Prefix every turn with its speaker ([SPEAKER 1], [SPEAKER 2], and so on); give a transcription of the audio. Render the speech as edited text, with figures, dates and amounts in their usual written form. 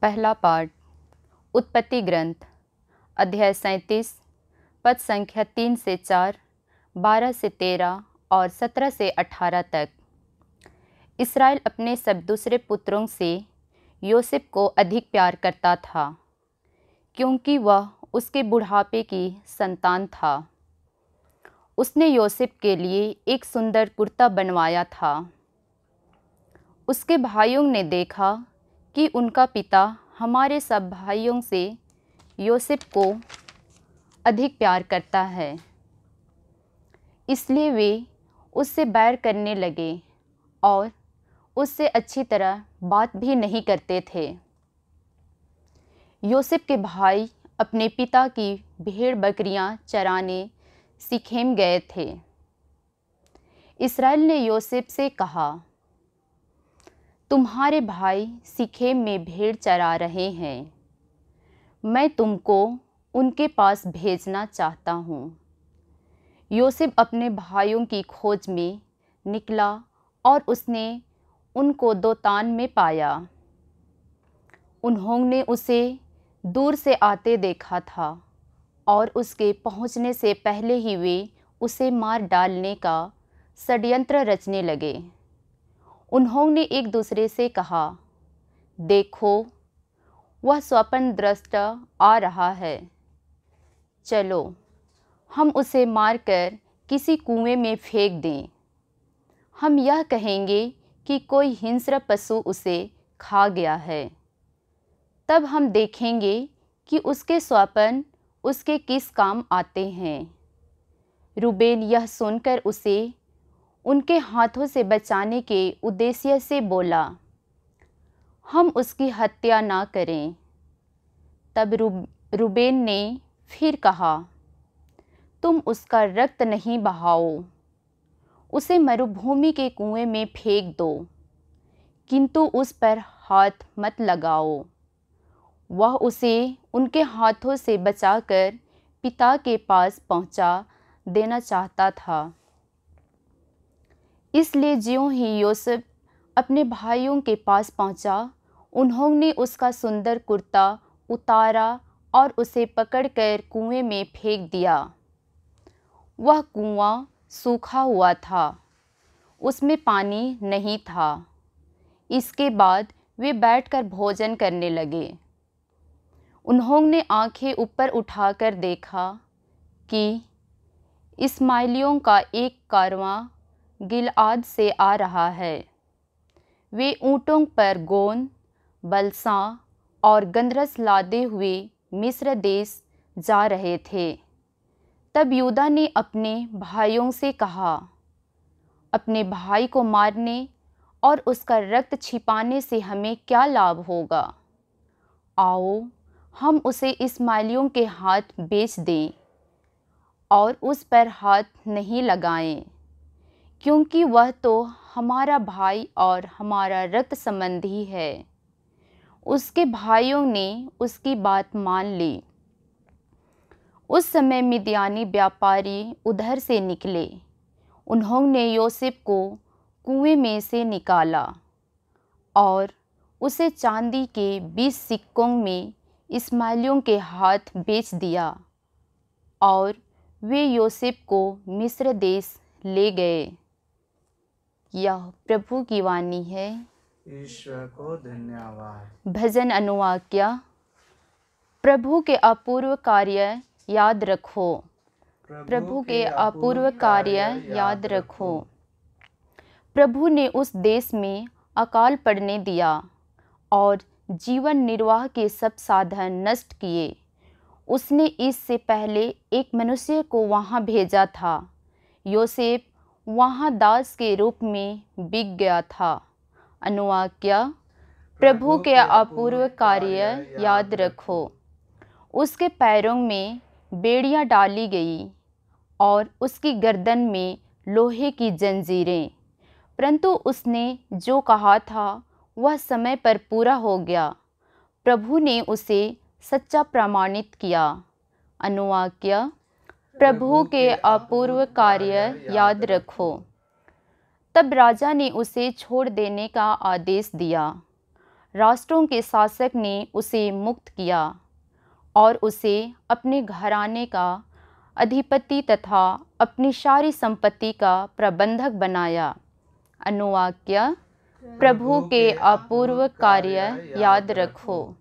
[SPEAKER 1] पहला पाठ उत्पत्ति ग्रंथ अध्याय 37 पद संख्या 3 से 4, 12 से 13 और 17 से 18 तक। इसराइल अपने सब दूसरे पुत्रों से योसेफ को अधिक प्यार करता था, क्योंकि वह उसके बुढ़ापे की संतान था। उसने योसेफ के लिए एक सुंदर कुर्ता बनवाया था। उसके भाइयों ने देखा कि उनका पिता हमारे सब भाइयों से योसेफ को अधिक प्यार करता है, इसलिए वे उससे बैर करने लगे और उससे अच्छी तरह बात भी नहीं करते थे। योसेफ के भाई अपने पिता की भेड़ बकरियां चराने सीखेम गए थे। इसराइल ने योसेफ से कहा, तुम्हारे भाई सीखेम में भेड़ चरा रहे हैं, मैं तुमको उनके पास भेजना चाहता हूँ। योसेफ अपने भाइयों की खोज में निकला और उसने उनको दोतान में पाया। उन्होंने उसे दूर से आते देखा था और उसके पहुँचने से पहले ही वे उसे मार डालने का षड्यंत्र रचने लगे। उन्होंने एक दूसरे से कहा, देखो, वह स्वप्न दृष्टा आ रहा है, चलो हम उसे मारकर किसी कुएं में फेंक दें। हम यह कहेंगे कि कोई हिंस्र पशु उसे खा गया है, तब हम देखेंगे कि उसके स्वप्न उसके किस काम आते हैं। रूबेन यह सुनकर उसे उनके हाथों से बचाने के उद्देश्य से बोला, हम उसकी हत्या ना करें। तब रूबेन ने फिर कहा, तुम उसका रक्त नहीं बहाओ, उसे मरुभूमि के कुएं में फेंक दो, किंतु उस पर हाथ मत लगाओ। वह उसे उनके हाथों से बचाकर पिता के पास पहुंचा देना चाहता था। इसलिए ज्यों ही योसेफ अपने भाइयों के पास पहुंचा, उन्होंने उसका सुंदर कुर्ता उतारा और उसे पकड़कर कुएं में फेंक दिया। वह कुआं सूखा हुआ था, उसमें पानी नहीं था। इसके बाद वे बैठकर भोजन करने लगे। उन्होंने आंखें ऊपर उठाकर देखा कि इस्माइलियों का एक कारवां गिलआद से आ रहा है। वे ऊँटों पर गोंद, बलसां और गंधरस लादे हुए मिस्र देश जा रहे थे। तब यूदा ने अपने भाइयों से कहा, अपने भाई को मारने और उसका रक्त छिपाने से हमें क्या लाभ होगा? आओ हम उसे इस्माइलियों के हाथ बेच दें और उस पर हाथ नहीं लगाएं, क्योंकि वह तो हमारा भाई और हमारा रक्त संबंधी है। उसके भाइयों ने उसकी बात मान ली। उस समय मिद्यानी व्यापारी उधर से निकले। उन्होंने योसेफ को कुएं में से निकाला और उसे चांदी के 20 सिक्कों में इस्माइलियों के हाथ बेच दिया और वे योसेफ को मिस्र देश ले गए। यह प्रभु की वाणी है।
[SPEAKER 2] ईश्वर को धन्यवाद।
[SPEAKER 1] भजन अनुवाक्या। प्रभु के अपूर्व कार्य याद रखो, प्रभु के अपूर्व कार्य याद रखो। प्रभु ने उस देश में अकाल पड़ने दिया और जीवन निर्वाह के सब साधन नष्ट किए। उसने इससे पहले एक मनुष्य को वहाँ भेजा था। योसेफ वहाँ दास के रूप में बिक गया था। अनुवाक्या। प्रभु के अपूर्व कार्य याद रखो। उसके पैरों में बेड़ियाँ डाली गई और उसकी गर्दन में लोहे की जंजीरें, परंतु उसने जो कहा था वह समय पर पूरा हो गया। प्रभु ने उसे सच्चा प्रमाणित किया। अनुवाक्या। प्रभु के अपूर्व कार्य याद रखो। तब राजा ने उसे छोड़ देने का आदेश दिया। राष्ट्रों के शासक ने उसे मुक्त किया और उसे अपने घराने का अधिपति तथा अपनी सारी संपत्ति का प्रबंधक बनाया। अनुवाक्य, प्रभु के अपूर्व कार्य याद रखो।